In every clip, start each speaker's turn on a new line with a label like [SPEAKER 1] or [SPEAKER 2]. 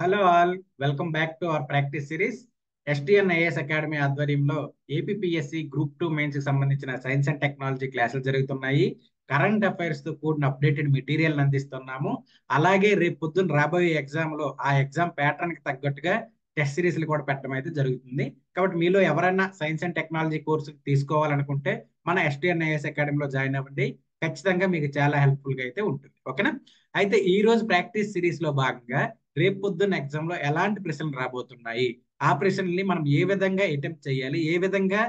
[SPEAKER 1] Hello all, welcome back to our practice series. STN IAS academy ఆధ్వర్యంలో APPSC group 2 mains కి సంబంధించిన science and technology క్లాసులు జరుగుతున్నాయి. Current affairs తో కూడిన అప్డేటెడ్ మెటీరియల్ అందిస్తున్నాము. అలాగే రేపు పొద్దున్న రాబోయే ఎగ్జామ్ లో ఆ ఎగ్జామ్ ప్యాటర్న్ కి తగ్గట్టుగా టెస్ట్ సిరీస్లు కూడా పెట్టడం అయితే జరుగుతుంది. కాబట్టి మీలో ఎవరైనా సైన్స్ అండ్ టెక్నాలజీ కోర్సు తీసుకోవాలనుకుంటే మన ఎస్టిఎన్ ఐఏఎస్ అకాడమీలో జాయిన్ అవ్వండి. ఖచ్చితంగా మీకు చాలా హెల్ప్ఫుల్ గా అయితే ఉంటుంది. ఓకేనా? అయితే ఈ రోజు ప్రాక్టీస్ సిరీస్ లో భాగంగా రేపు పొద్దున్న ఎగ్జామ్ లో ఎలాంటి ప్రశ్నలు రాబోతున్నాయి, ఆ ప్రశ్నల్ని మనం ఏ విధంగా అటెంప్ట్ చేయాలి, ఏ విధంగా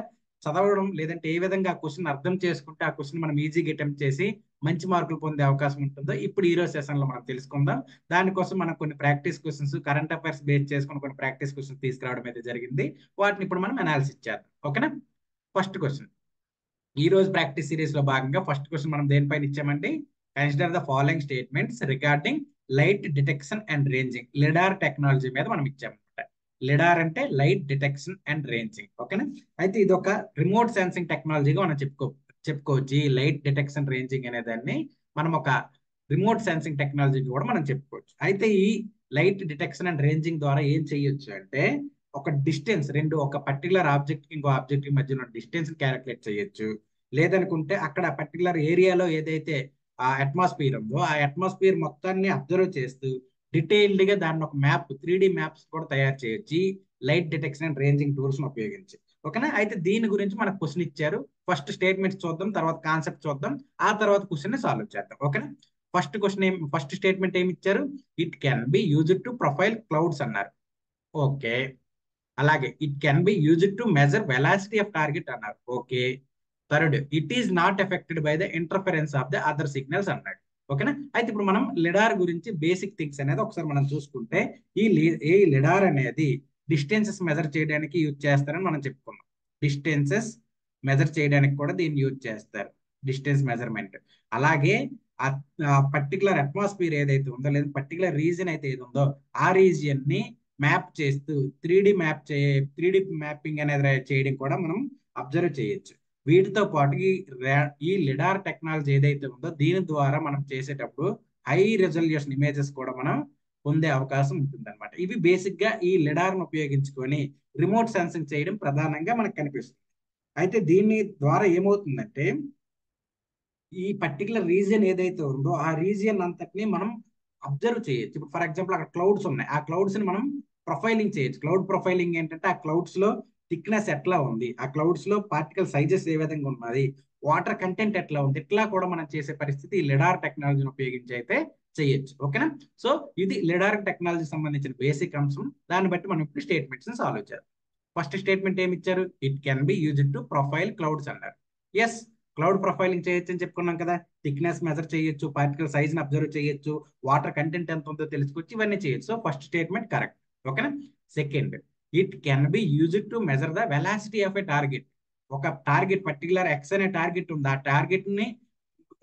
[SPEAKER 1] చదవడం, లేదంటే ఏ విధంగా ఆ క్వశ్చన్ అర్థం చేసుకుంటే ఆ క్వశ్చన్ మనం ఈజీగా అటెంప్ట్ చేసి మంచి మార్కులు పొందే అవకాశం ఉంటుందో ఇప్పుడు ఈ రోజు సెషన్ లో మనం తెలుసుకుందాం. దానికోసం మనం కొన్ని practice questions, current affairs base చేసుకుని కొన్ని ప్రాక్టీస్ క్వశ్చన్స్ తీసుకురావడం అయితే జరిగింది. వాటిని ఇప్పుడు మనం అనాలిసిస్ చేద్దాం. ఓకేనా? ఫస్ట్ క్వశ్చన్, ఈ రోజు ప్రాక్టీస్ సిరీస్ లో భాగంగా ఫస్ట్ క్వశ్చన్ మనం దేనిపైన ఇచ్చామండి? Consider the following statements regarding light detection and ranging, lidar technology మీద మనం ఇచ్చామన్నమాట. లిడార్ అంటే లైట్ డిటెక్షన్ అండ్ రేంజింగ్. ఓకేనా? అయితే ఇది ఒక రిమోట్ సెన్సింగ్ టెక్నాలజీగా మనం చెప్పుకోవచ్చు. ఈ లైట్ డిటెక్షన్ రేంజింగ్ అనే దాన్ని మనం ఒక రిమోట్ సెన్సింగ్ టెక్నాలజీ కూడా మనం చెప్పుకోవచ్చు. అయితే ఈ లైట్ డిటెక్షన్ అండ్ రేంజింగ్ ద్వారా ఏం చేయొచ్చు అంటే ఒక డిస్టెన్స్, ఒక పర్టికులర్ ఆబ్జెక్ట్ ఇంకో ఆబ్జెక్ట్ మధ్య ఉన్న డిస్టెన్స్ క్యాలిక్యులేట్ చేయొచ్చు. లేదనుకుంటే అక్కడ పర్టికులర్ ఏరియాలో ఏదైతే ఆ అట్మాస్ఫియర్ ఉందో ఆ అట్మాస్ఫియర్ మొత్తాన్ని అబ్జర్వ్ చేస్తూ డీటెయిల్డ్ గా దాన్ని ఒక మ్యాప్, 3D మ్యాప్స్ కూడా తయారు చేయొచ్చు light detection and ranging tools ఉపయోగించి. ఓకేనా? అయితే దీని గురించి మనకు క్వశ్చన్ ఇచ్చారు. ఫస్ట్ స్టేట్మెంట్స్ చూద్దాం, తర్వాత కాన్సెప్ట్ చూద్దాం, ఆ తర్వాత క్వశ్చన్ ని సాల్వ్ చేద్దాం. ఓకేనా? ఫస్ట్ స్టేట్మెంట్ ఏమి ఇచ్చారు? It can be used to profile clouds అన్నారు. ఓకే. అలాగే it can be used to measure velocity of target అన్నారు. Okay. Third, it is not affected by the interference of the other signals అన్నాడు. ఓకేనా? అయితే ఇప్పుడు మనం లిడార్ గురించి basic things అనేది ఒకసారి మనం చూసుకుంటే ఈ లిడార్ అనేది డిస్టెన్సెస్ మెజర్ చేయడానికి యూజ్ చేస్తారని మనం చెప్పుకున్నాం. డిస్టెన్సెస్ మెజర్ చేయడానికి కూడా దీన్ని యూజ్ చేస్తారు, డిస్టెన్స్ మెజర్మెంట్. అలాగే ఆ పర్టికులర్ అట్మాస్ఫియర్ ఏదైతే ఉందో, లేదా పర్టికులర్ రీజన్ అయితే ఏది ఉందో ఆ రీజియన్ ని మ్యాప్ చేస్తూ 3D మ్యాపింగ్ అనేది చేయడం కూడా మనం అబ్జర్వ్ చేయొచ్చు. వీటితో పాటు ఈ లిడార్ టెక్నాలజీ ఏదైతే ఉందో దీని ద్వారా మనం చేసేటప్పుడు హై రెజల్యూషన్ ఇమేజెస్ కూడా మనం పొందే అవకాశం ఉంటుంది అనమాట. ఇవి బేసిక్ గా ఈ లిడార్ ను ఉపయోగించుకొని రిమోట్ సెన్సింగ్ చేయడం ప్రధానంగా మనకు కనిపిస్తుంది. అయితే దీని ద్వారా ఏమవుతుందంటే ఈ పర్టికులర్ రీజియన్ ఏదైతే ఉందో ఆ రీజియన్ అంతటిని మనం అబ్జర్వ్ చేయొచ్చు. ఇప్పుడు ఫర్ ఎగ్జాంపుల్ అక్కడ క్లౌడ్స్ ఉన్నాయి, ఆ క్లౌడ్స్ ని మనం ప్రొఫైలింగ్ చేయొచ్చు. క్లౌడ్ ప్రొఫైలింగ్ ఏంటంటే ఆ క్లౌడ్స్ లో థిక్నెస్ ఎట్లా ఉంది, ఆ క్లౌడ్స్ లో పార్టికల్ సైజెస్ ఏ విధంగా ఉన్నది, వాటర్ కంటెంట్ ఎట్లా ఉంది, ఇట్లా కూడా మనం చేసే పరిస్థితి ఈ లిడార్ టెక్నాలజీని ఉపయోగించి అయితే చేయొచ్చు. ఓకేనా? సో ఇది లిడార్ టెక్నాలజీ సంబంధించిన బేసిక్ అంశం. దాన్ని బట్టి మనం ఇప్పుడు స్టేట్మెంట్స్ సాల్వ్ చేద్దాం. ఫస్ట్ స్టేట్మెంట్ ఏమి ఇచ్చారు? It can be used to profile clouds అన్నారు. ఎస్, క్లౌడ్ ప్రొఫైలింగ్ చేయొచ్చు అని చెప్పుకున్నాం కదా. థిక్నెస్ మెజర్ చేయొచ్చు, పార్టికల్ సైజ్ ని అబ్జర్వ్ చేయొచ్చు, వాటర్ కంటెంట్ ఎంత ఉందో తెలుసుకోవచ్చు, ఇవన్నీ చేయొచ్చు. So first statement correct. ఓకేనా? Second, it can be used to measure the velocity of a target. ఒక టార్గెట్, పర్టికులర్ ఎక్స్ అనే టార్గెట్ ఉంది,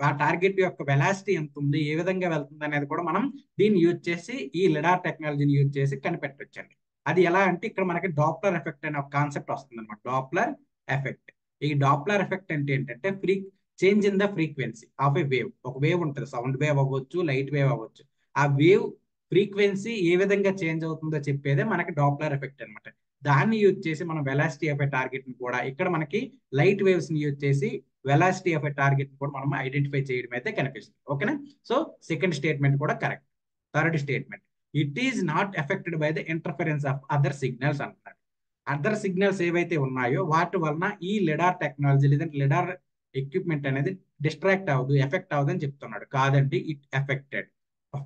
[SPEAKER 1] ఆ టార్గెట్ యొక్క వెలాసిటీ ఎంత ఉంది, ఏ విధంగా వెళ్తుంది అనేది కూడా మనం దీన్ని యూజ్ చేసి, ఈ లిడార్ టెక్నాలజీని యూజ్ చేసి కనిపెట్టొచ్చండి. అది ఎలా అంటే ఇక్కడ మనకి డాప్లర్ ఎఫెక్ట్ అనే ఒక కాన్సెప్ట్ వస్తుంది అనమాట. Doppler effect. ఈ డాప్లర్ ఎఫెక్ట్ అంటే ఏంటంటే change in the frequency of A wave. ఒక వేవ్ ఉంటుంది, సౌండ్ వేవ్ అవ్వచ్చు, లైట్ వేవ్ అవ్వచ్చు. ఆ వేవ్ ఫ్రీక్వెన్సీ ఏ విధంగా చేంజ్ అవుతుందో చెప్పేదే మనకి డాప్లర్ ఎఫెక్ట్ అనమాట. దాన్ని యూజ్ చేసి మనం వెలాసిటీ ఆఫ్ ఏ టార్గెట్ ని కూడా, ఇక్కడ మనకి లైట్ వేవ్స్ ని యూజ్ చేసి వెలాసిటీ ఆఫ్ ఏ టార్గెట్ ని కూడా మనం ఐడెంటిఫై చేయడం అయితే కనిపిస్తుంది. ఓకేనా? సో సెకండ్ స్టేట్మెంట్ కూడా correct. Third statement, it is not affected by the interference of other signals అంటున్నాడు. అదర్ సిగ్నల్స్ ఏవైతే ఉన్నాయో వాటి వలన ఈ లిడార్ టెక్నాలజీ లేదంటే లిడార్ ఎక్విప్మెంట్ అనేది డిస్ట్రాక్ట్ అవ్వదు, ఎఫెక్ట్ అవ్వదు అని చెప్తున్నాడు. కాదండి, ఇట్ ఎఫెక్టెడ్.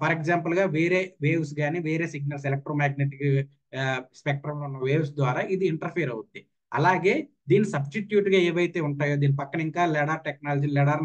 [SPEAKER 1] ఫర్ ఎగ్జాంపుల్ గా వేరే వేవ్స్ కానీ వేరే సిగ్నల్స్, ఎలక్ట్రోమాగ్నెటిక్ స్పెక్ట్రమ్ ఉన్న వేవ్స్ ద్వారా ఇది ఇంటర్ఫియర్ అవుద్ది. అలాగే దీని సబ్స్టిట్యూట్ గా ఏవైతే ఉంటాయో దీని పక్కన ఇంకా లెడార్ టెక్నాలజీ, లెడార్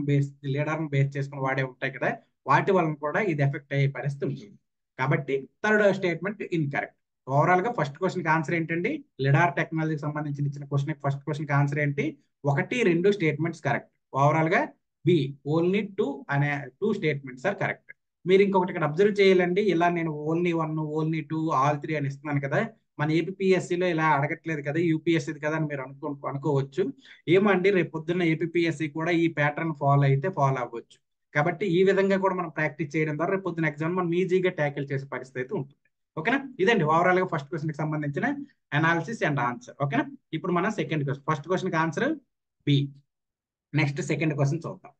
[SPEAKER 1] బేస్ చేసుకుని వాడే ఉంటాయి కదా, వాటి వలన కూడా ఇది ఎఫెక్ట్ అయ్యే పరిస్థితి ఉంటుంది. కాబట్టి థర్డ్ స్టేట్మెంట్ ఇన్కరెక్ట్. ఓవరాల్ గా ఫస్ట్ క్వశ్చన్ కి ఆన్సర్ ఏంటండి? లిడార్ టెక్నాలజీకి సంబంధించిన ఇచ్చిన క్వశ్చన్ ఫస్ట్ క్వశ్చన్ కి ఆన్సర్ ఏంటి? 1, 2 స్టేట్మెంట్స్ కరెక్ట్. ఓవరాల్ గా B only 2 statements are correct. మీరు ఇంకొకటి ఇక్కడ అబ్జర్వ్ చేయాలండి. ఇలా నేను ఓన్లీ 1, ఓన్లీ 2, ఆల్ 3 అని ఇస్తున్నాను కదా, మన ఏపీఎస్సిలో ఇలా అడగట్లేదు కదా, యూపీఎస్సీ కదా అని మీరు అనుకోవచ్చు. ఏమండి, రేపు పొద్దున్న ఏపీఎస్సి కూడా ఈ ప్యాటర్న్ ఫాలో అయితే ఫాలో అవ్వచ్చు. కాబట్టి ఈ విధంగా కూడా మనం ప్రాక్టీస్ చేయడం ద్వారా రేపు పొద్దున్న ఎగ్జామ్ మనం ఈజీగా ట్యాకిల్ చేసే పరిస్థితి అయితే ఉంటుంది. ఓకేనా? ఇదండి ఓవరాల్ గా ఫస్ట్ క్వశ్చన్ కి సంబంధించిన అనాలిసిస్ అండ్ ఆన్సర్. ఓకేనా? ఇప్పుడు మనం సెకండ్ క్వశ్చన్, ఫస్ట్ క్వశ్చన్ కి answer B. Next second question చూద్దాం.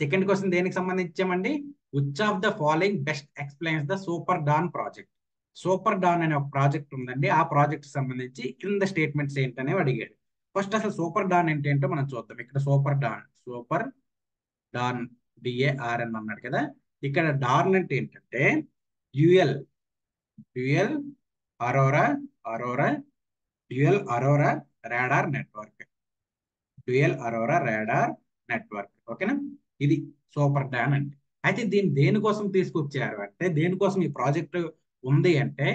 [SPEAKER 1] సెకండ్ క్వశ్చన్ దేనికి సంబంధించామండి? Which of the following best explains the super don project. Super dawn అనే ఒక ప్రాజెక్ట్ ఉందండి, ఆ ప్రాజెక్ట్ సంబంధించి కింద స్టేట్మెంట్స్ ఏంటనేవి అడిగాడు. ఫస్ట్ అసలు సూపర్ డాన్ అంటే ఏంటో మనం చూద్దాం. ఇక్కడ సూపర్ డాన్ డిఏఆర్ఎన్ అన్నాడు కదా. ఇక్కడ డాన్ అంటే ఏంటంటే dual dual aurora aurora dual aurora radar network. Dual aurora radar network. ఓకేనా? ఇది సూపర్ డాన్ అంటే. అయితే దీన్ని దేనికోసం తీసుకొచ్చారు అంటే, దేనికోసం ఈ ప్రాజెక్ట్ ఉంది అంటే,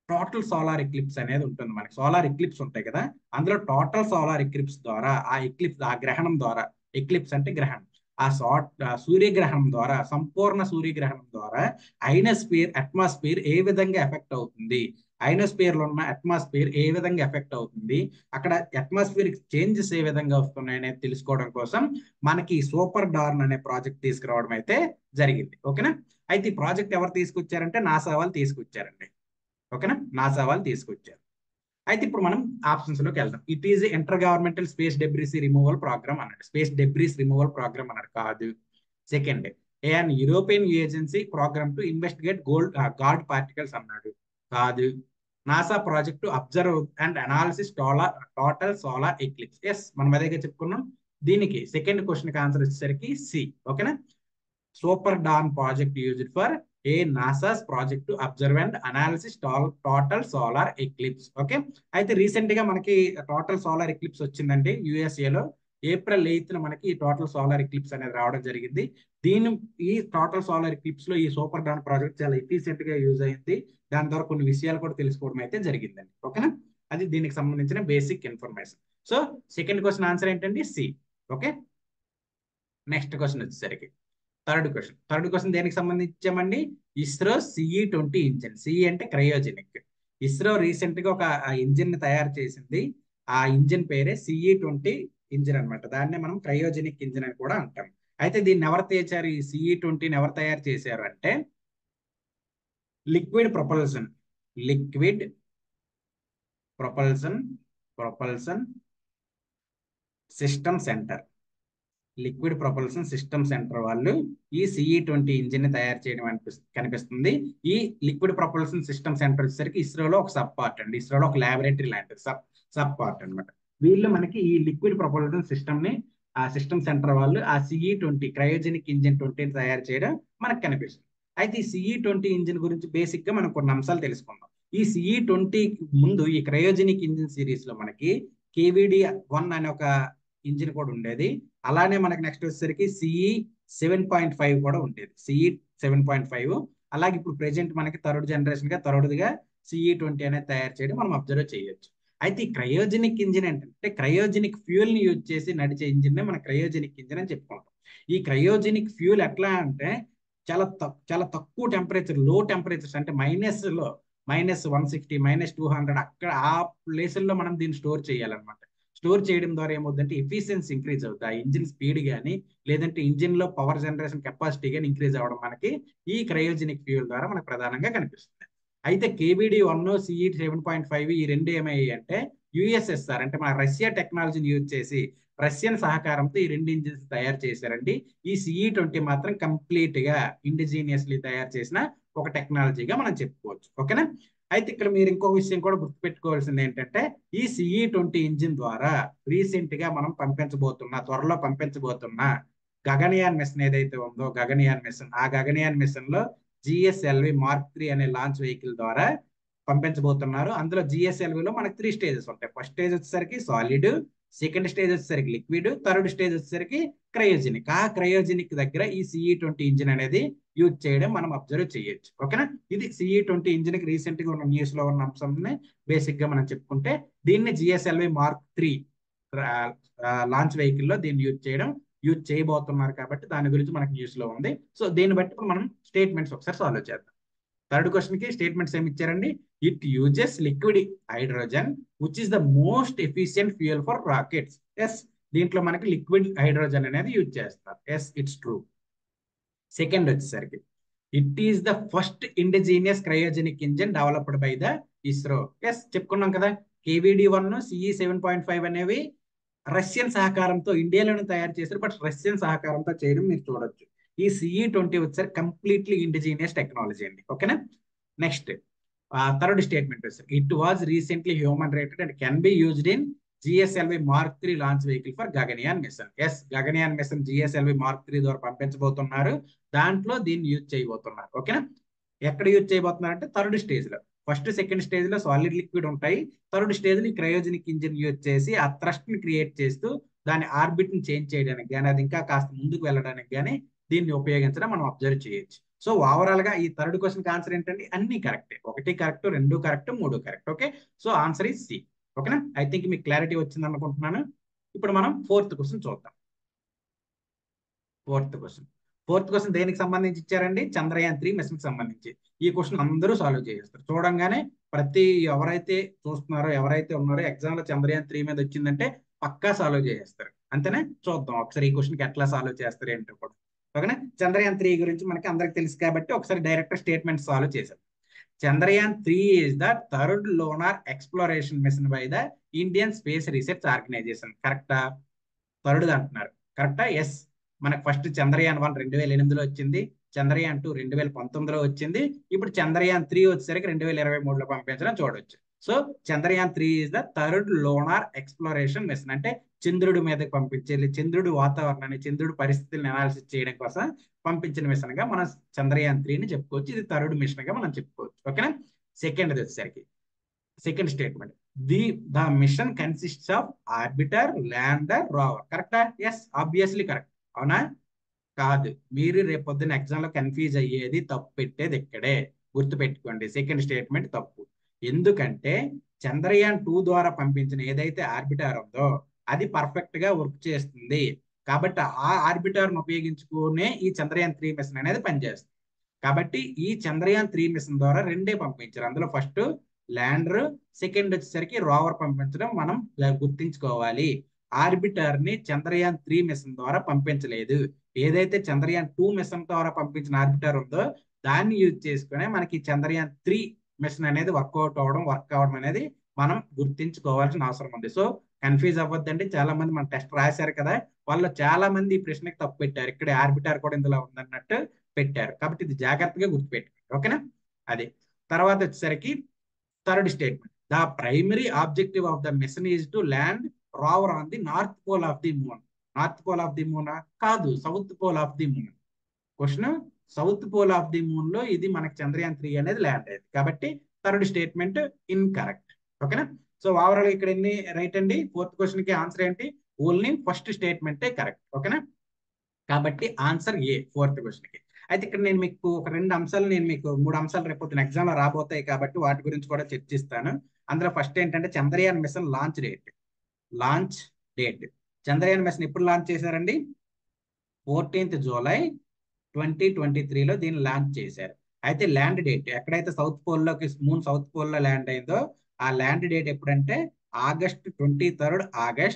[SPEAKER 1] టోటల్ సోలార్ ఎక్లిప్స్ అనేది ఉంటుంది. మనకి సోలార్ ఎక్లిప్స్ ఉంటాయి కదా, అందులో టోటల్ సోలార్ ఎక్లిప్స్ ద్వారా ఆ గ్రహణం ద్వారా, ఎక్లిప్స్ అంటే గ్రహణం, సూర్యగ్రహణం ద్వారా, సంపూర్ణ సూర్యగ్రహణం ద్వారా అట్మాస్ఫియర్ ఏ విధంగా ఎఫెక్ట్ అవుతుంది, ఐనోస్ఫియర్ లో ఉన్న అట్మాస్ఫియర్ ఏ విధంగా ఎఫెక్ట్ అవుతుంది, అక్కడ అట్మాస్ఫియర్ చేంజెస్ ఏ విధంగా వస్తున్నాయి అనేది తెలుసుకోవడం కోసం మనకి సూపర్ డార్న్ అనే ప్రాజెక్ట్ తీసుకురావడం అయితే జరిగింది. ఓకేనా? అయితే ఈ ప్రాజెక్ట్ ఎవరు తీసుకొచ్చారంటే నాసా వాళ్ళు తీసుకొచ్చారండి. ఓకేనా? నాసా వాళ్ళు తీసుకొచ్చారు. అయితే ఇప్పుడు మనం ఆప్షన్స్ లోకి వెళ్దాం. It is intergovernmental space debris removal programme అన్నాడు. స్పేస్ డెబ్రిస్ రిమూవల్ ప్రోగ్రామ్ అన్నాడు, కాదు. Second, and European agency programme to investigate god particles అన్నాడు, కాదు. NASA project observe and analysis total solar eclipse. Yes, మనం అదేగా చెప్పుకున్నాం. దీనికి సెకండ్ క్వశ్చన్ కి ఆన్సర్ వచ్చేసరికి సి. ఓకేనా? Super don project used for NASA's project to observe and analysis total solar eclipse. Okay. అయితే రీసెంట్ గా మనకి టోటల్ సోలార్ ఎక్లిప్స్ వచ్చిందండి యుఎస్ఏలో. ఏప్రిల్ 8th మనకి టోటల్ సోలార్ ఎక్లిప్స్ అనేది రావడం జరిగింది. ఈ టోటల్ సోలార్ ఎక్లిప్స్ లో ఈ సూపర్ డాన్ ప్రాజెక్ట్ చాలా ఎఫిషియెంట్ గా యూజ్ అయింది. దాని ద్వారా కొన్ని విషయాలు కూడా తెలుసుకోవడం అయితే జరిగిందండి. ఓకేనా? అది దీనికి సంబంధించిన basic information. So second question answer ఏంటండి? సి. ఓకే. నెక్స్ట్ క్వశ్చన్ వచ్చేసరికి థర్డ్ క్వశ్చన్ దేనికి సంబంధించామండి? ISRO CE-20 engine. సిఈ అంటే క్రయోజెనిక్. ఇస్రో రీసెంట్ గా ఒక ఇంజిన్ ని తయారు చేసింది. ఆ ఇంజిన్ పేరే CE-20 ఇంజిన్ అనమాట. దాన్నే మనం క్రయోజెనిక్ ఇంజిన్ అని కూడా అంటాం. అయితే దీన్ని ఎవరు తెచ్చారు? ఈ CE-20ని ఎవరు తయారు చేశారు అంటే liquid propulsion system centre. Liquid propulsion system centre వాళ్ళు ఈ CE-20 ఇంజిన్ ని తయారు చేయడం కనిపిస్తుంది. ఈ లిక్విడ్ ప్రొపల్షన్ సిస్టమ్ సెంటర్ వచ్చేసరికి ఇస్రోలో ఒక సబ్ పార్ట్ అండి. ఇస్రోలో ఒక ల్యాబొరేటరీ లాంటి సబ్ పార్ట్ అనమాట. వీళ్ళు మనకి ఈ లిక్విడ్ ప్రొపల్షన్ సిస్టమ్ ని, ఆ సిస్టమ్ సెంటర్ వాళ్ళు ఆ CE-20 క్రయోజెనిక్ ఇంజిన్ 20 తయారు చేయడం మనకు కనిపిస్తుంది. అయితే ఈ CE-20 ఇంజిన్ గురించి బేసిక్ గా మనం కొన్ని అంశాలు తెలుసుకుందాం. ఈ CE-20 ముందు ఈ క్రయోజెనిక్ ఇంజిన్ సిరీస్ లో మనకి KVD-1 అనే ఒక ఇంజిన్ కూడా ఉండేది. అలానే మనకి నెక్స్ట్ వచ్చేసరికి CE-7.5 కూడా ఉండేది. CE-7.5. అలాగే ఇప్పుడు ప్రెజెంట్ మనకి థర్డ్గా CE-20 అనేది తయారు చేయడం మనం అబ్జర్వ్ చేయొచ్చు. అయితే ఈ క్రయోజెనిక్ ఇంజిన్ ఏంటంటే క్రయోజెనిక్ ఫ్యూల్ ని యూజ్ చేసి నడిచే ఇంజిన్ నే మనం క్రయోజెనిక్ ఇంజిన్ అని చెప్పుకుంటాం. ఈ క్రయోజెనిక్ ఫ్యూల్ ఎట్లా అంటే చాలా తక్కువ టెంపరేచర్, లో టెంపరేచర్స్ అంటే -160, -200 అక్కడ ఆ ప్లేసుల్లో మనం దీన్ని స్టోర్ చేయాలన్నమాట. స్టోర్ చేయడం ద్వారా ఏమవుతుందంటే ఎఫిషియన్సీ ఇంక్రీజ్ అవుతుంది. ఆ ఇంజిన్ స్పీడ్ కానీ లేదంటే ఇంజిన్ లో పవర్ జనరేషన్ కెపాసిటీ కానీ ఇంక్రీజ్ అవ్వడం మనకి ఈ క్రయోజెనిక్ ఫ్యూల్ ద్వారా మనకు ప్రధానంగా కనిపిస్తుంది. అయితే KVD-1, CE-7.5 ఈ రెండు ఏమయ్యాయి అంటే USSR అంటే మన రష్యా టెక్నాలజీని యూజ్ చేసి, రష్యన్ సహకారంతో ఈ రెండు ఇంజిన్స్ తయారు చేశారండి. ఈ CE-20 మాత్రం కంప్లీట్ గా ఇండిజీనియస్లీ తయారు చేసిన ఒక టెక్నాలజీగా మనం చెప్పుకోవచ్చు. ఓకేనా? అయితే ఇక్కడ మీరు ఇంకో విషయం కూడా గుర్తుపెట్టుకోవాల్సింది ఏంటంటే ఈ CE-20 ఇంజిన్ ద్వారా రీసెంట్ గా మనం త్వరలో పంపించబోతున్న గగనయాన్ మిషన్ ఏదైతే ఉందో, ఆ గగనయాన్ మిషన్ లో GSLV Mark 3 అనే లాంచ్ వెహికల్ ద్వారా పంపించబోతున్నారు. అందులో GSLVలో మనకి 3 స్టేజెస్ ఉంటాయి. ఫస్ట్ స్టేజ్ వచ్చేసరికి సాలిడ్, సెకండ్ స్టేజ్ వచ్చేసరికి లిక్విడ్, థర్డ్ స్టేజ్ వచ్చేసరికి క్రయోజెనిక్. ఆ క్రయోజెనిక్ దగ్గర ఈ CE-20 ఇంజిన్ అనేది యూజ్ చేయడం మనం అబ్జర్వ్ చేయొచ్చు. ఓకేనా? ఇది CE-20 ఇంజిన్ కి రీసెంట్ గా ఉన్న న్యూస్ లో ఉన్న అంశంని బేసిక్ గా మనం చెప్పుకుంటే, దీన్ని GSLV Mark 3 లాంచ్ వెహికల్ లో దీన్ని యూజ్ చేయబోతున్నారు కాబట్టి దాని గురించి మనకి న్యూస్ లో ఉంది. సో దీన్ని బట్టి ఇప్పుడు మనం స్టేట్మెంట్స్ ఒకసారి సాల్వ్ చేద్దాం. థర్డ్ క్వశ్చన్ కి స్టేట్మెంట్స్ ఏమి ఇచ్చారండి? It uses liquid hydrogen which is the most efficient fuel for rockets. Yes, దీంట్లో మనకి లిక్విడ్ హైడ్రోజన్ అనేది యూజ్ చేస్తారు. Yes, it's true. సెకండ్ వచ్చేసరికి it is the first indigenous cryogenic engine developed by the ISRO. Yes, చెప్పుకున్నాం కదా, KVD-1 CE 7.5 అనేవి Russian సహకారంతో ఇండియాలోనే తయారు చేశారు, బట్ రష్యన్ సహకారంతో చేయడం మీరు చూడొచ్చు. ఈ CE-20 వచ్చారు కంప్లీట్లీ ఇండిజీనియస్ టెక్నాలజీ అండి. ఓకేనా. నెక్స్ట్ థర్డ్ స్టేట్మెంట్ వచ్చారు, it was recently human rated and can be used in GSLV Mark 3 launch vehicle for Gaganyaan mission. Yes, Gaganyaan mission GSLV Mark 3 ద్వారా పంపించబోతున్నారు. దాంట్లో దీన్ని యూజ్ చేయబోతున్నారు. ఓకేనా. ఎక్కడ యూజ్ చేయబోతున్నారు అంటే థర్డ్ స్టేజ్ లో. ఫస్ట్ సెకండ్ స్టేజ్ లో సాలిడ్ లిక్విడ్ ఉంటాయి. థర్డ్ స్టేజ్ లో క్రయోజనిక్ ఇంజిన్ యూజ్ చేసి ఆ థ్రస్ట్ ని క్రియేట్ చేస్తూ దాని ఆర్బిట్ ని చేంజ్ చేయడానికి కానీ, అది ఇంకా కాస్త ముందుకు వెళ్ళడానికి కానీ దీన్ని ఉపయోగించడం మనం అబ్జర్వ్ చేయొచ్చు. సో ఓవరాల్ గా ఈ థర్డ్ క్వశ్చన్ ఆన్సర్ ఏంటంటే అన్ని కరెక్టే. 1 correct, 2 correct, 3 correct. Okay, so answer is C. ఓకేనా. ఐ థింక్ మీకు క్లారిటీ వచ్చింది అనుకుంటున్నాను. ఇప్పుడు మనం ఫోర్త్ క్వశ్చన్ చూద్దాం. ఫోర్త్ క్వశ్చన్ దేనికి సంబంధించి ఇచ్చారండి? చంద్రయాన్ 3 మిషన్ కి సంబంధించి. ఈ క్వశ్చన్ అందరూ సాల్వ్ చేస్తారు. చూడంగానే ఎవరైతే చూస్తున్నారో, ఎవరైతే ఉన్నారో ఎగ్జామ్ లో చంద్రయాన్ 3 మీద వచ్చిందంటే పక్కా సాల్వ్ చేస్తారు. అంతేనా? చూద్దాం ఒకసారి ఈ క్వశ్చన్ కి ఎట్లా సాల్వ్ చేస్తారు ఏంటో కూడా. ఓకేనా. చంద్రయాన్ 3 గురించి మనకి అందరికి తెలుసు కాబట్టి ఒకసారి డైరెక్ట్ స్టేట్మెంట్ సాల్వ్ చేశారు. Chandrayaan 3 is the third lunar exploration mission by the Indian space research organisation. కరెక్టా? థర్డ్ అంటున్నారు. కరెక్టా? ఎస్. మనకు ఫస్ట్ చంద్రయాన్ 1 2008లో వచ్చింది, చంద్రయాన్ 2 2019లో వచ్చింది, ఇప్పుడు చంద్రయాన్ 3 వచ్చేసరికి 2023లో పంపించడం చూడొచ్చు. So Chandrayaan 3 is the third lunar exploration machine. అంటే చంద్రుడి మీదకి పంపించేది, చంద్రుడి వాతావరణాన్ని, చంద్రుడి పరిస్థితులను అనాలిసిస్ చేయడం కోసం పంపించిన మిషన్ గా మనం చంద్రయాన్ 3ని చెప్పుకోవచ్చు. ఇది థర్డ్ మిషన్ గా మనం చెప్పుకోవచ్చు. ఓకేనా. సెకండ్ వచ్చేసరికి second statement, the mission consists of orbiter, lander, rover. కరెక్టా? Yes, obviously correct. అవునా? కాదు. మీరు రేపొద్దున ఎగ్జామ్ లో కన్ఫ్యూజ్ అయ్యేది, తప్పు పెట్టేది ఇక్కడే. గుర్తు పెట్టుకోండి, సెకండ్ స్టేట్మెంట్ తప్పు. ఎందుకంటే చంద్రయాన్ 2 ద్వారా పంపించిన ఏదైతే ఆర్బిటర్ ఉందో అది పర్ఫెక్ట్ గా వర్క్ చేస్తుంది. కాబట్టి ఆ ఆర్బిటర్ ను ఉపయోగించుకునే ఈ చంద్రయాన్ 3 మిషన్ అనేది పనిచేస్తుంది. కాబట్టి ఈ చంద్రయాన్ 3 మిషన్ ద్వారా రెండే పంపించారు. అందులో ఫస్ట్ ల్యాండర్, సెకండ్ వచ్చేసరికి రోవర్ పంపించడం మనం గుర్తించుకోవాలి. ఆర్బిటర్ ని చంద్రయాన్ 3 మిషన్ ద్వారా పంపించలేదు. ఏదైతే చంద్రయాన్ 2 మిషన్ ద్వారా పంపించిన ఆర్బిటర్ ఉందో దాన్ని యూజ్ చేసుకునే మనకి చంద్రయాన్ 3 మిషన్ అనేది వర్క్ అవడం అనేది మనం గుర్తించుకోవాల్సిన అవసరం ఉంది. సో కన్ఫ్యూజ్ అవ్వద్దండి. చాలా మంది మన టెస్ట్ రాశారు కదా, వాళ్ళు చాలా మంది ఈ ప్రశ్నకి తప్పు పెట్టారు. ఇక్కడ ఆర్బిటర్ కూడా ఇందులో ఉందన్నట్టు పెట్టారు. కాబట్టి ఇది జాగ్రత్తగా గుర్తుపెట్టుకోండి. ఓకేనా. అది తర్వాత వచ్చేసరికి third statement, the primary objective of the mission is to land rover on the north pole of the moon. North pole of the moon కాదు, south pole of the moon. Question south pole of the moon లో ఇది మనకి చంద్రయాన్ 3 అనేది land అయింది. కాబట్టి third statement incorrect. ఓకేనా. So overall ఇక్కడ ఎన్ని రైట్ అండి? ఫోర్త్ క్వశ్చన్ కి ఆన్సర్ ఏంటి? ఓన్లీ ఫస్ట్ స్టేట్మెంటే కరెక్ట్. ఓకేనా. కాబట్టి ఆన్సర్ ఏ ఫోర్త్ క్వశ్చన్ కి. అయితే ఇక్కడ నేను మీకు ఒక 2 అంశాలు, మీకు 3 అంశాలు రేపు ఎగ్జామ్ లో రాబోతాయి కాబట్టి వాటి గురించి కూడా చర్చిస్తాను. అందులో ఫస్ట్ ఏంటంటే Chandrayaan mission launch date. Chandrayaan mission ఎప్పుడు లాంచ్ చేశారండి? 14th జూలై 2023లో దీన్ని లాంచ్ చేశారు. అయితే ల్యాండ్ డేట్ ఎక్కడైతే మూన్ సౌత్ పోల్ లో ల్యాండ్ అయిందో ఆ ల్యాండ్ డేట్ ఎప్పుడంటే August 23,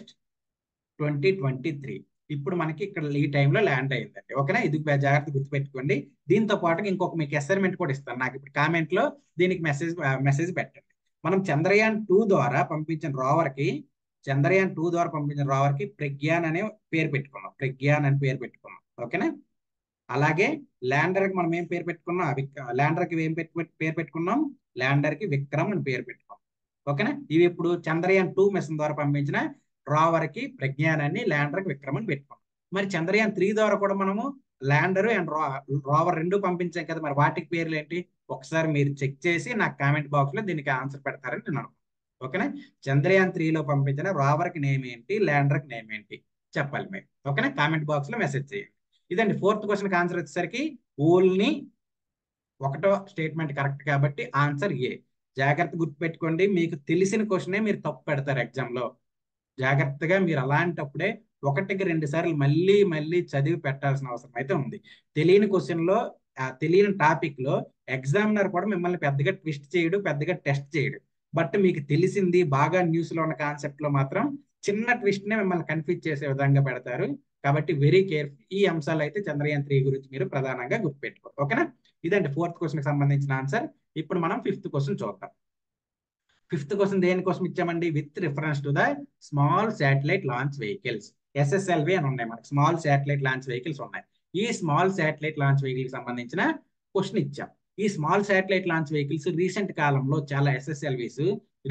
[SPEAKER 1] 2023. ఇప్పుడు మనకి ఇక్కడ ఈ టైంలో ల్యాండ్ అయిందండి. ఓకేనా. ఇది జాగ్రత్త గుర్తుపెట్టుకోండి. దీంతో పాటు ఇంకొక మీకు అసైన్మెంట్ కూడా ఇస్తాను. నాకు ఇప్పుడు కామెంట్ లో దీనికి మెసేజ్ పెట్టండి. మనం చంద్రయాన్ 2 ద్వారా పంపించిన రోవర్ కి ప్రజ్ఞాన్ అనే పేరు పెట్టుకున్నాం. ఓకేనా. అలాగే ల్యాండర్ కి మనం ఏం పేరు పెట్టుకున్నాం? ల్యాండర్ కి పేరు పెట్టుకున్నాం? ల్యాండర్ కి విక్రమ్ అని పేరు పెట్టుకున్నాం. ఓకేనా. ఇవి ఇప్పుడు చంద్రయాన్ 2 మిషన్ ద్వారా పంపించిన రోవర్ కి ప్రజ్ఞాన్ అని, ల్యాండర్ కి విక్రమ్ అని పెట్టుకున్నాం. మరి చంద్రయాన్ 3 ద్వారా కూడా మనము ల్యాండర్ అండ్ రోవర్ 2 పంపించాం కదా, మరి వాటికి పేర్లు ఏంటి? ఒకసారి మీరు చెక్ చేసి నాకు కామెంట్ బాక్స్ లో దీనికి ఆన్సర్ పెడతారని నేను అనుకుంటున్నాను. ఓకేనా. చంద్రయాన్ 3లో పంపించిన రోవర్ కి నేమ్ ఏంటి, ల్యాండర్ కి నేమ్ ఏంటి చెప్పాలి మీరు. ఓకేనా. కామెంట్ బాక్స్ లో మెసేజ్ చేయండి. ఇదండి ఫోర్త్ క్వశ్చన్ ఆన్సర్ వచ్చేసరికి ఓన్లీ ఒకటో స్టేట్మెంట్ కరెక్ట్ కాబట్టి ఆన్సర్ ఏ. జాగ్రత్త గుర్తుపెట్టుకోండి, మీకు తెలిసిన క్వశ్చనే మీరు తప్పు పెడతారు ఎగ్జామ్ లో. జాగ్రత్తగా మీరు అలాంటప్పుడే 1-2 సార్లు మళ్ళీ చదివి పెట్టాల్సిన అవసరం అయితే ఉంది. తెలియని క్వశ్చన్ లో, తెలియని టాపిక్ లో ఎగ్జామినర్ కూడా మిమ్మల్ని పెద్దగా ట్విస్ట్ చేయడు, పెద్దగా టెస్ట్ చేయడు. బట్ మీకు తెలిసింది బాగా న్యూస్ లో ఉన్న కాన్సెప్ట్ లో మాత్రం చిన్న ట్విస్ట్ నే మిమ్మల్ని కన్ఫ్యూజ్ చేసే విధంగా పెడతారు. కాబట్టి వెరీ కేర్ఫుల్. ఈ అంశాలు అయితే చంద్రయాన్ 3 గురించి మీరు ప్రధానంగా గుర్తుపెట్టుకోండి. ఓకేనా. ఇదండి 4th క్వశ్చన్ కి సంబంధించిన ఆన్సర్. ఇప్పుడు మనం 5th క్వశ్చన్ చూద్దాం. 5th క్వశ్చన్ దేనికోసం ఇచ్చామండి? With reference to the small satellite launch vehicles, SSLV అని ఉన్నాయి మనకి. స్మాల్ శాటిలైట్ లాంచ్ వెహికల్స్ ఉన్నాయి. ఈ స్మాల్ శాటిలైట్ లాంచ్ వెహికల్ కి సంబంధించిన క్వశ్చన్ ఇచ్చాం. ఈ small satellite launch vehicles recent కాలంలో చాలా SSLVs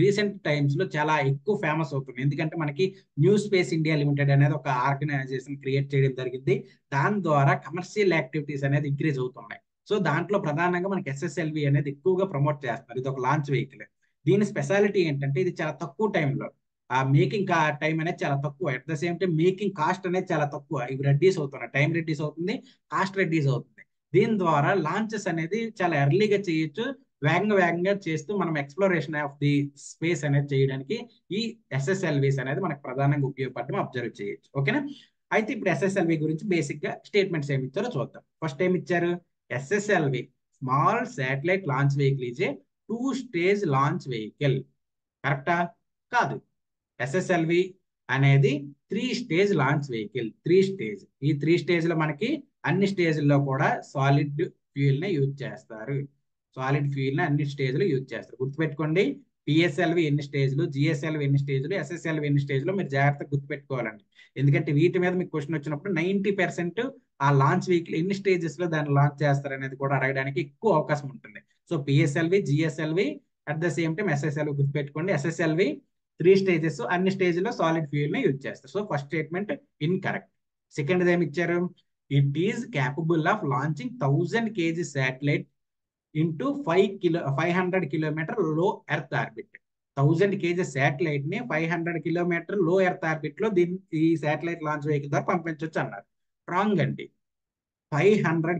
[SPEAKER 1] రీసెంట్ టైమ్స్ లో చాలా ఎక్కువ ఫేమస్ అవుతుంది. ఎందుకంటే మనకి న్యూ స్పేస్ ఇండియా లిమిటెడ్ అనేది ఒక ఆర్గనైజేషన్ క్రియేట్ చేయడం జరిగింది. దాని ద్వారా కమర్షియల్ యాక్టివిటీస్ అనేది ఇంక్రీజ్ అవుతున్నాయి. సో దాంట్లో ప్రధానంగా మనకి SSLV అనేది ఎక్కువగా ప్రమోట్ చేస్తున్నారు. ఇది ఒక లాంచ్ వెహికల్. దీని స్పెషాలిటీ ఏంటంటే ఇది చాలా తక్కువ టైంలో ఆ మేకింగ్ టైం అనేది చాలా తక్కువ. At the same time making cost అనేది చాలా తక్కువ. ఇవి రెడ్యూస్ అవుతున్నాయి, టైం రెడ్యూస్ అవుతుంది, కాస్ట్ రెడ్యూస్ అవుతుంది. దీని ద్వారా లాంచెస్ అనేది చాలా ఎర్లీగా చేయొచ్చు. వేగంగా చేస్తూ మనం ఎక్స్ప్లోరేషన్ ఆఫ్ ది స్పేస్ అనేది చేయడానికి ఈ SSLVs అనేది మనకు ప్రధానంగా ఉపయోగపడడం అబ్జర్వ్ చేయొచ్చు. ఓకేనా? అయితే ఇప్పుడు SSLV గురించి బేసిక్ గా స్టేట్మెంట్స్ ఏమి ఇచ్చారో చూద్దాం. ఫస్ట్ ఏమి ఇచ్చారు? SSLV small satellite launch vehicle is a 2-stage launch vehicle. కరెక్టా? కాదు. SSLV అనేది 3-stage లాంచ్ వెహికల్. 3 స్టేజ్. ఈ 3 స్టేజ్ లో మనకి అన్ని స్టేజ్ల్లో కూడా సాలిడ్ ఫ్యూయల్ ని యూజ్ చేస్తారు. సాలిడ్ ఫ్యూయల్ ని అన్ని స్టేజ్లు యూజ్ చేస్తారు. గుర్తుపెట్టుకోండి, PSLV ఎన్ని స్టేజ్లు, GSLV ఎన్ని స్టేజ్లు, SSLV ఎన్ని స్టేజ్లు మీరు జాగ్రత్తగా గుర్తుపెట్టుకోవాలండి. ఎందుకంటే వీటి మీద మీకు క్వశ్చన్ వచ్చినప్పుడు 90% ఆ లాంచ్ వెహికల్ ఎన్ని స్టేజెస్ లో దాన్ని లాంచ్ చేస్తారు అనేది కూడా అడగడానికి ఎక్కువ అవకాశం ఉంటుంది. So PSLV, GSLV at the same time SSLV గుర్తుపెట్టుకోండి. SSLV 3 స్టేజెస్, అన్ని స్టేజ్ లో సాలిడ్ ఫ్యూయల్ ని యూజ్ చేస్తారు. So first statement incorrect. Second ఏమి ఇచ్చారు? It is capable of launching 1000 kg satellite into 500 kilometre లో ఎర్త్ ఆర్బిట్. 1000 kg శాటిలైట్ ని 500 kilometre లో ఎర్త్ ఆర్బిట్ లో ఈ శాటిలైట్ లాంచ్ వెహికల్ ద్వారా పంపించవచ్చు అన్నారు. రాంగ్ అండి. 500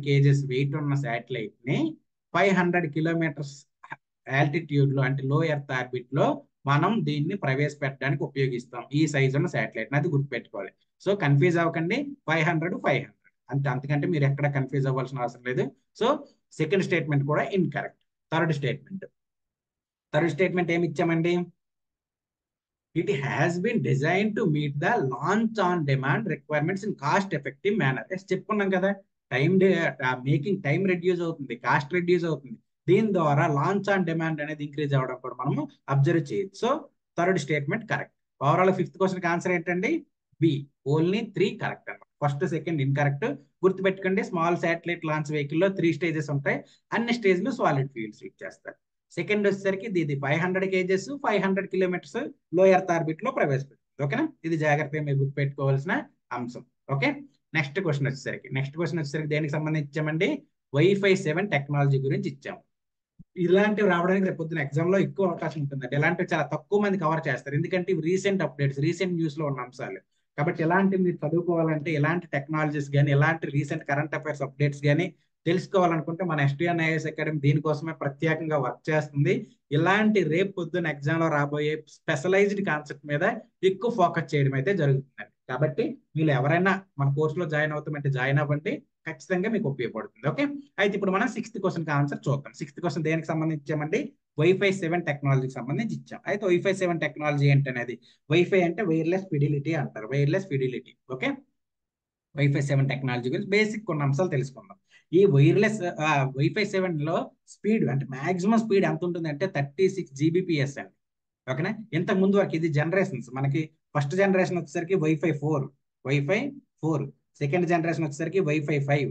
[SPEAKER 1] కేజెస్ వెయిట్ ఉన్న శాటిలైట్ ని 500 కిలోమీటర్స్ ఆల్టిట్యూడ్ లో అంటే లో ఎర్త్ ఆర్బిట్ లో మనం దీన్ని ప్రవేశపెట్టడానికి ఉపయోగిస్తాం ఈ సైజ్ ఉన్న శాటిలైట్. అది గుర్తుపెట్టుకోవాలి. సో కన్ఫ్యూజ్ అవ్వకండి. 500 అంతే, అంతకంటే మీరు ఎక్కడ కన్ఫ్యూజ్ అవ్వాల్సిన అవసరం లేదు. సో సెకండ్ స్టేట్మెంట్ కూడా ఇన్కరెక్ట్. థర్డ్ స్టేట్మెంట్ ఏమి ఇచ్చామండి? It has been design to meet the launch on demand requirements in cost effective manner. చెప్పుకున్నాం కదా, మేకింగ్ టైం రెడ్యూస్ అవుతుంది, కాస్ట్ రెడ్యూస్ అవుతుంది. దీని ద్వారా లాంచ్ ఆన్ డిమాండ్ అనేది ఇంక్రీజ్ అవ్వడం కూడా మనము అబ్జర్వ్ చేయొచ్చు. So third statement correct. Overall 5th question answer ఏంటండి? బి. ఓన్లీ 3 కరెక్ట్ అనమాట. First, second incorrect. గుర్తుపెట్టుకోండి, స్మాల్ శాటిలైట్ లాంచ్ వెహికల్ లో 3 స్టేజెస్ ఉంటాయి. అన్ని స్టేజ్లు సాలిడ్ ఫ్యూయల్స్ యూజ్ చేస్తారు. సెకండ్ వచ్చేసరికి ఇది 500 kgs 500 కిలోమీటర్స్ లో ఎర్త్ ఆర్బిట్ లో ప్రవేశపెడుతుంది. ఓకేనా? ఇది జాగ్రత్తగా మీరు గుర్తుపెట్టుకోవాల్సిన అంశం. ఓకే, నెక్స్ట్ క్వశ్చన్ వచ్చేసరికి దేనికి సంబంధించి ఇచ్చామండి? Wi-Fi 7 టెక్నాలజీ గురించి ఇచ్చాము. ఇలాంటివి రావడానికి రేపు పొద్దున ఎగ్జామ్ లో ఎక్కువ అవకాశం ఉంటుందండి. ఇలాంటివి చాలా తక్కువ మంది కవర్ చేస్తారు, ఎందుకంటే ఇవి రీసెంట్ అప్డేట్స్, రీసెంట్ న్యూస్ లో ఉన్న అంశాలు. కాబట్టి ఇలాంటివి మీరు చదువుకోవాలంటే, ఇలాంటి టెక్నాలజీస్ కానీ, ఇలాంటి రీసెంట్ కరెంట్ అఫైర్స్ అప్డేట్స్ కానీ తెలుసుకోవాలనుకుంటే మన STN IAS అకాడమీ దీనికోసమే ప్రత్యేకంగా వర్క్ చేస్తుంది. ఇలాంటి రేపు పొద్దున్న ఎగ్జామ్ లో రాబోయే స్పెషలైజ్డ్ కాన్సెప్ట్ మీద ఎక్కువ ఫోకస్ చేయడం అయితే జరుగుతుందండి. కాబట్టి మీరు ఎవరైనా మన కోర్సులో జాయిన్ అవుతామంటే జాయిన్ అవ్వండి, ఖచ్చితంగా మీకు ఉపయోగపడుతుంది. ఓకే, అయితే ఇప్పుడు మనం 6th క్వశ్చన్ ఆన్సర్ చూద్దాం. 6th క్వశ్చన్ దేనికి సంబంధించి ఇచ్చామండి? Wi-Fi 7 టెక్నాలజీకి సంబంధించి ఇచ్చాం. అయితే Wi-Fi 7 టెక్నాలజీ ఏంటనేది, వైఫై అంటే వైర్లెస్ ఫిడిలిటీ అంటారు. Wireless fidelity. Okay, Wi-Fi 7 technology గురించి బేసిక్ కొన్ని అంశాలు తెలుసుకుందాం. ఈ Wi-Fi 7 లో స్పీడ్ అంటే మాక్సిమం స్పీడ్ ఎంత ఉంటుంది అంటే 36 Gbps అండి. ఓకేనా? ఇంతకు ముందు వరకు ఇది జనరేషన్స్. మనకి ఫస్ట్ జనరేషన్ వచ్చేసరికి Wi-Fi 4, సెకండ్ జనరేషన్ వచ్చేసరికి Wi-Fi 5,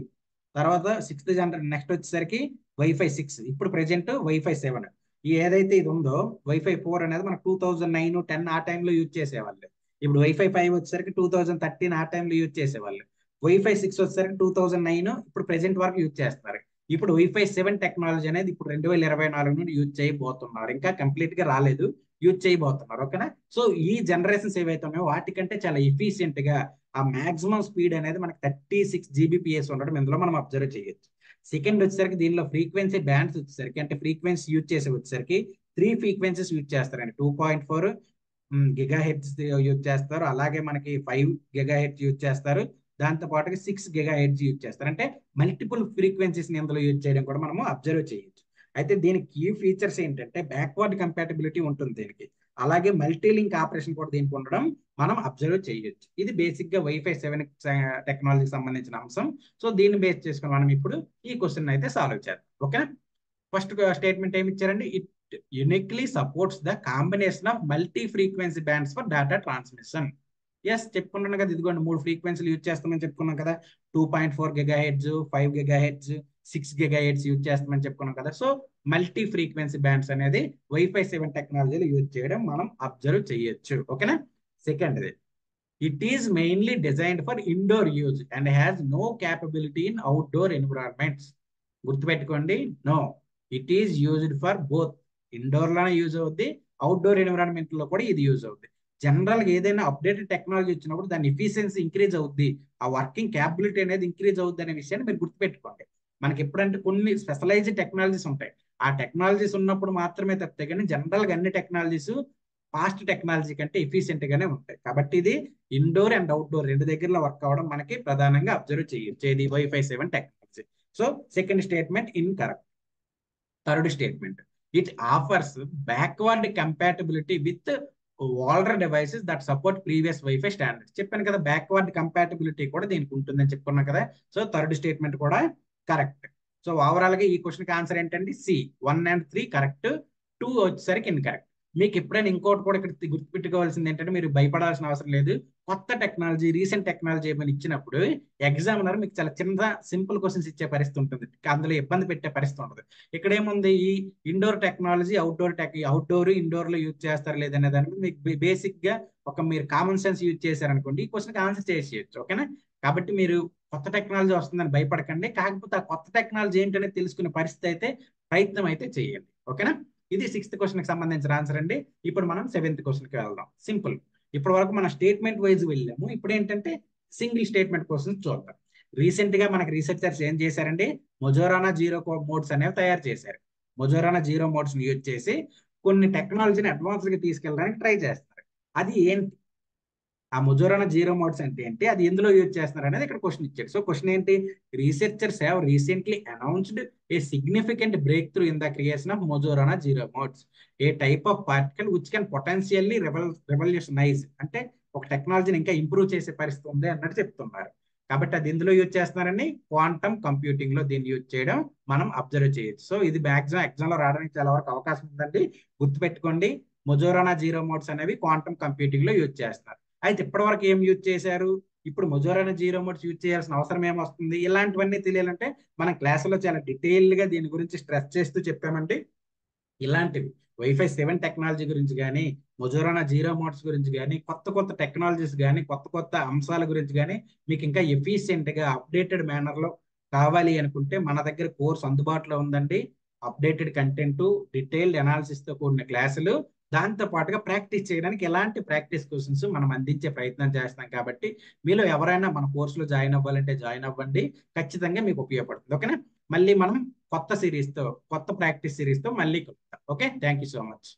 [SPEAKER 1] తర్వాత 6th జనరేషన్ నెక్స్ట్ వచ్చేసరికి Wi-Fi 6, ఇప్పుడు ప్రెజెంట్ Wi-Fi 7. ఈ ఏదైతే ఇది ఉందో Wi-Fi 4 అనేది మనకు 2009-10 ఆ టైంలో యూజ్ చేసేవాళ్ళు. ఇప్పుడు Wi-Fi 5 వచ్చేసరికి 2013 ఆ టైంలో యూజ్ చేసేవాళ్ళు. Wi-Fi 6 వచ్చేసరికి 2009, ఇప్పుడు ప్రెజెంట్ వరకు యూజ్ చేస్తున్నారు. ఇప్పుడు Wi-Fi 7 టెక్నాలజీ అనేది ఇప్పుడు 2024 నుండి యూజ్ చేయబోతున్నారు. ఇంకా కంప్లీట్ గా రాలేదు, యూజ్ చేయబోతున్నారు. ఓకేనా? సో ఈ జనరేషన్స్ ఏవైతే ఉన్నాయో వాటికంటే చాలా ఎఫిషియెంట్ గా ఆ మాక్సిమం స్పీడ్ అనేది మనకి 36 Gbps ఉండడం ఇందులో మనం అబ్జర్వ్ చేయొచ్చు. సెకండ్ వచ్చేసరికి దీనిలో ఫ్రీక్వెన్సీ బ్యాండ్స్ వచ్చేసరికి అంటే ఫ్రీక్వెన్సీ యూజ్ చేసే వచ్చేసరికి 3 ఫ్రీక్వెన్సీస్ యూజ్ చేస్తారండి. 2.4 GHz యూజ్ చేస్తారు, అలాగే మనకి 5 GHz యూజ్ చేస్తారు, దాంతో పాటుగా 6 GHz యూజ్ చేస్తారు. అంటే మల్టిపుల్ ఫ్రీక్వెన్సీస్ ఇందులో యూజ్ చేయడం కూడా మనము అబ్జర్వ్ చేయొచ్చు. అయితే దీనికి కీ ఫీచర్స్ ఏంటంటే బ్యాక్వర్డ్ కంపాటబిలిటీ ఉంటుంది దీనికి. అలాగే మల్టీ లింక్ ఆపరేషన్ కూడా దీనికి ఉండడం మనం అబ్జర్వ్ చేయొచ్చు. ఇది బేసిక్ గా వైఫై 7 టెక్నాలజీకి సంబంధించిన అంశం. సో దీన్ని బేస్ చేసుకుని మనం ఇప్పుడు ఈ క్వశ్చన్ అయితే సాల్వ్ చేద్దాం. ఓకేనా? ఫస్ట్ స్టేట్మెంట్ ఏమి ఇచ్చారండి? It uniquely supports the combination of multi frequency bands for data transmission. Yes, చెప్పుకున్నాను కదా, ఇదిగోండి 3 ఫ్రీక్వెన్సీలు యూజ్ చేస్తామని చెప్పుకున్నాం కదా. 2.4 GHz, 5 GHz, 6 GHz యూజ్ చేస్తామని చెప్పుకున్నాం కదా. సో మల్టీ ఫ్రీక్వెన్సీ బ్యాండ్స్ అనేది వైఫై 7 టెక్నాలజీలో యూజ్ చేయడం మనం అబ్జర్వ్ చేయొచ్చు. ఓకేనా? Second, it is mainly designed for indoor use and has no capability in outdoor environments. గుర్తుపెట్టుకోండి, no, it is used for both. Indoor లోనే యూజ్ అవుద్ది, అవుట్డోర్ ఎన్విరాన్మెంట్ లో కూడా ఇది యూజ్ అవుద్ది. జనరల్ గా ఏదైనా అప్డేటెడ్ టెక్నాలజీ వచ్చినప్పుడు దాని ఎఫిషియన్సీ ఇంక్రీజ్ అవుద్ది, ఆ వర్కింగ్ క్యాపబిలిటీ అనేది ఇంక్రీజ్ అవుద్ది అనే విషయాన్ని మీరు గుర్తుపెట్టుకోండి. మనకి ఎప్పుడంటే కొన్ని స్పెషలైజ్డ్ టెక్నాలజీస్ ఉంటాయి, ఆ టెక్నాలజీస్ ఉన్నప్పుడు మాత్రమే తప్పితే కానీ జనరల్ గా అన్ని టెక్నాలజీస్ ఫాస్ట్ టెక్నాలజీ కంటే ఎఫిషియెంట్ గానే ఉంటాయి. కాబట్టి ఇది ఇండోర్ అండ్ అవుట్డోర్ రెండు దగ్గరలో వర్క్ అవ్వడం మనకి ప్రధానంగా అబ్జర్వ్ చేయొచ్చు ఇది wifi 7 technology. So second statement incorrect. Third statement, it offers backward compatibility with older devices that support previous Wi-Fi standards. చెప్పాను కదా, బ్యాక్వర్డ్ కంపాటబిలిటీ కూడా దీనికి ఉంటుందని చెప్పుకున్నాం కదా. సో థర్డ్ స్టేట్మెంట్ కూడా కరెక్ట్. సో ఓవరాల్ గా ఈ క్వశ్చన్ కి ఆన్సర్ ఏంటండి? సి, 1 and 3 కరెక్ట్, 2 వచ్చేసరికి ఇన్కరెక్ట్. మీకు ఎప్పుడైనా ఇంకోటి కూడా ఇక్కడ గుర్తుపెట్టుకోవాల్సింది ఏంటంటే, మీరు భయపడాల్సిన అవసరం లేదు. కొత్త టెక్నాలజీ, రీసెంట్ టెక్నాలజీ ఏమైనా ఇచ్చినప్పుడు ఎగ్జామినర్ మీకు చాలా చిన్న సింపుల్ క్వశ్చన్స్ ఇచ్చే పరిస్థితి ఉంటుంది, అందులో ఇబ్బంది పెట్టే పరిస్థితి ఉండదు. ఇక్కడ ఏముంది, ఈ ఇండోర్ టెక్నాలజీ అవుట్డోర్ ఇండోర్ లో యూజ్ చేస్తారు లేదనే దాని మీద మీకు బేసిక్ గా మీరు కామన్ సెన్స్ యూజ్ చేశారనుకోండి, ఈ క్వశ్చన్ ఆన్సర్ చేసేయచ్చు. ఓకేనా? కాబట్టి మీరు కొత్త టెక్నాలజీ వస్తుందని భయపడకండి, కాకపోతే ఆ కొత్త టెక్నాలజీ ఏంటనేది తెలుసుకునే పరిస్థితి అయితే ప్రయత్నం అయితే చేయండి. ఓకేనా? ఇది 6th క్వశ్చన్ కి సంబంధించిన ఆన్సర్ అండి. ఇప్పుడు మనం 7th క్వశ్చన్ కి వెళ్దాం. సింపుల్. ఇప్పటి వరకు మనం స్టేట్మెంట్ వైజ్ వెళ్ళాము, ఇప్పుడు ఏంటంటే సింగిల్ స్టేట్మెంట్ క్వశ్చన్ చూద్దాం. రీసెంట్ గా మనకి రీసెర్చర్స్ ఏం చేశారండి, మొజోరానా జీరో మోడ్స్ అనేవి తయారు చేశారు. మొజోరానా జీరో మోడ్స్ యూజ్ చేసి కొన్ని టెక్నాలజీని అడ్వాన్స్ గా తీసుకెళ్ళడానికి ట్రై చేస్తారు. అది ఏంటి, ఆ మొజోరానా జీరో మోడ్స్ అంటే ఏంటి, అది ఎందులో యూజ్ చేస్తున్నారు అనేది ఇక్కడ క్వశ్చన్ ఇచ్చాడు. సో క్వశ్చన్ ఏంటి, researchers have recently announced a significant breakthrough in the creation of Majorana zero modes, a type of particle which can potentially revolutionise. అంటే ఒక టెక్నాలజీని ఇంకా ఇంప్రూవ్ చేసే పరిస్థితి ఉంది అన్నట్టు చెప్తున్నారు. కాబట్టి అది ఎందులో యూజ్ చేస్తున్నారని, క్వాంటమ్ కంప్యూటింగ్ లో దీన్ని యూజ్ చేయడం మనం అబ్జర్వ్ చేయొచ్చు. సో ఇది మ్యాక్సిమం ఎగ్జామ్ లో రావడానికి చాలా వరకు అవకాశం ఉందండి, గుర్తుపెట్టుకోండి. మొజోరానా జీరో మోడ్స్ అనేవి క్వాంటమ్ కంప్యూటింగ్ లో యూజ్ చేస్తున్నారు. అయితే ఇప్పటి వరకు ఏం యూజ్ చేశారు, ఇప్పుడు మొజోరానా జీరో మోడ్స్ యూజ్ చేయాల్సిన అవసరం ఏమొస్తుంది, ఇలాంటివన్నీ తెలియాలంటే మనం క్లాసులో చాలా డీటెయిల్ గా దీని గురించి స్ట్రెస్ చేస్తూ చెప్పామండి. ఇలాంటివి వైఫై 7 టెక్నాలజీ గురించి కానీ, మొజోరానా జీరో మోడ్స్ గురించి కానీ, కొత్త కొత్త టెక్నాలజీస్ కానీ, కొత్త కొత్త అంశాల గురించి కానీ మీకు ఇంకా ఎఫిషియెంట్ గా అప్డేటెడ్ మేనర్ లో కావాలి అనుకుంటే మన దగ్గర కోర్స్ అందుబాటులో ఉందండి. అప్డేటెడ్ కంటెంట్, డీటెయిల్డ్ అనాలిసిస్ తో కూడిన క్లాసులు, దాంతో పాటుగా ప్రాక్టీస్ చేయడానికి ఎలాంటి ప్రాక్టీస్ క్వశ్చన్స్ మనం అందించే ప్రయత్నం చేస్తాం. కాబట్టి మీలో ఎవరైనా మన కోర్సులో జాయిన్ అవ్వాలంటే జాయిన్ అవ్వండి, ఖచ్చితంగా మీకు ఉపయోగపడుతుంది. ఓకేనా? మళ్ళీ మనం కొత్త ప్రాక్టీస్ సిరీస్ తో మళ్ళీ కలుద్దాం. Okay, thank you so much.